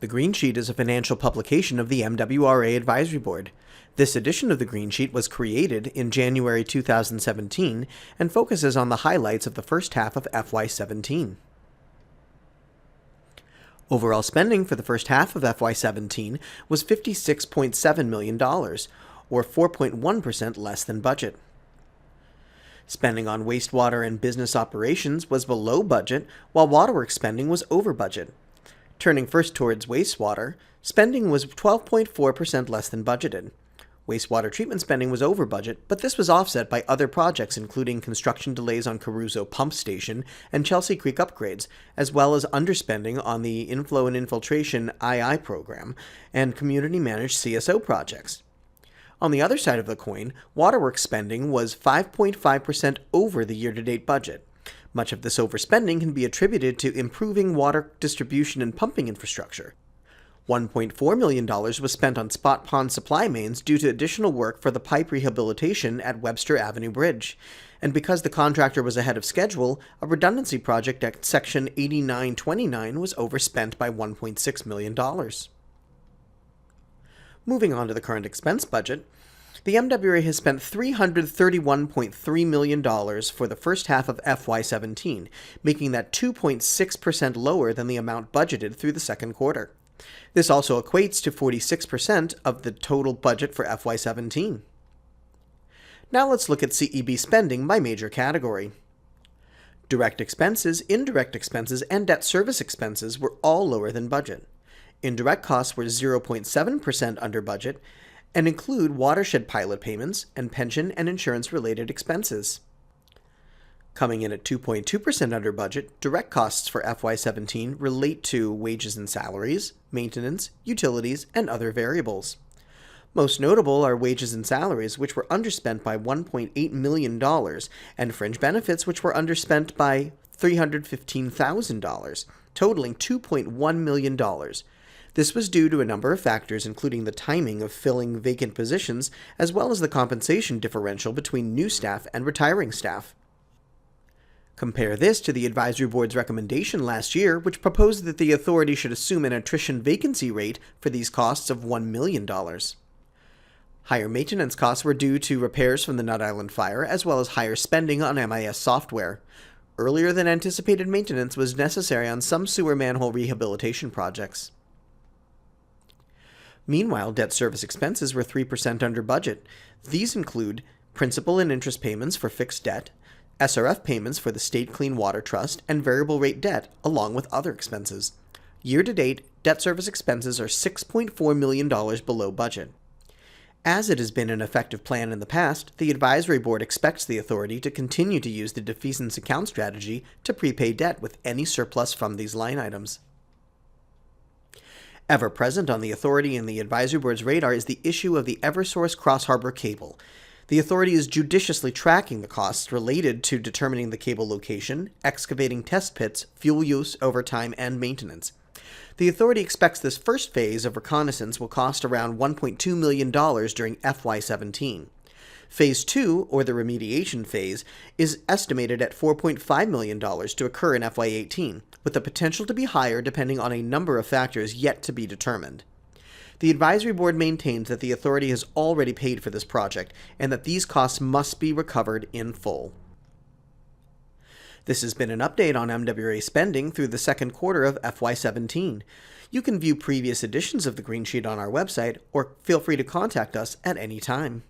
The Green Sheet is a financial publication of the MWRA Advisory Board. This edition of the Green Sheet was created in January 2017 and focuses on the highlights of the first half of FY17. Overall spending for the first half of FY17 was $56.7 million, or 4.1% less than budget. Spending on wastewater and business operations was below budget, while waterworks spending was over budget. Turning first towards wastewater, spending was 12.4% less than budgeted. Wastewater treatment spending was over budget, but this was offset by other projects including construction delays on Caruso Pump Station and Chelsea Creek upgrades, as well as underspending on the Inflow and Infiltration II program and community-managed CSO projects. On the other side of the coin, waterworks spending was 5.5% over the year-to-date budget. Much of this overspending can be attributed to improving water distribution and pumping infrastructure. $1.4 million was spent on spot pond supply mains due to additional work for the pipe rehabilitation at Webster Avenue Bridge. And because the contractor was ahead of schedule, a redundancy project at Section 8929 was overspent by $1.6 million. Moving on to the current expense budget, the MWRA has spent $331.3 million for the first half of FY17, making that 2.6% lower than the amount budgeted through the second quarter. This also equates to 46% of the total budget for FY17. Now let's look at CEB spending by major category. Direct expenses, indirect expenses, and debt service expenses were all lower than budget. Indirect costs were 0.7% under budget, and include watershed pilot payments and pension and insurance-related expenses. Coming in at 2.2% under budget, direct costs for FY17 relate to wages and salaries, maintenance, utilities, and other variables. Most notable are wages and salaries, which were underspent by $1.8 million, and fringe benefits, which were underspent by $315,000, totaling $2.1 million. This was due to a number of factors, including the timing of filling vacant positions, as well as the compensation differential between new staff and retiring staff. Compare this to the Advisory Board's recommendation last year, which proposed that the authority should assume an attrition vacancy rate for these costs of $1 million. Higher maintenance costs were due to repairs from the Nut Island fire, as well as higher spending on MIS software. Earlier than anticipated maintenance was necessary on some sewer manhole rehabilitation projects. Meanwhile, debt service expenses were 3% under budget. These include principal and interest payments for fixed debt, SRF payments for the State Clean Water Trust, and variable rate debt, along with other expenses. Year-to-date, debt service expenses are $6.4 million below budget. As it has been an effective plan in the past, the Advisory Board expects the authority to continue to use the defeasance account strategy to prepay debt with any surplus from these line items. Ever present on the authority and the Advisory Board's radar is the issue of the Eversource Cross-Harbor cable. The authority is judiciously tracking the costs related to determining the cable location, excavating test pits, fuel use, overtime, and maintenance. The authority expects this first phase of reconnaissance will cost around $1.2 million during FY17. Phase 2, or the remediation phase, is estimated at $4.5 million to occur in FY18, with the potential to be higher depending on a number of factors yet to be determined. The Advisory Board maintains that the authority has already paid for this project and that these costs must be recovered in full. This has been an update on MWRA spending through the second quarter of FY17. You can view previous editions of the Green Sheet on our website, or feel free to contact us at any time.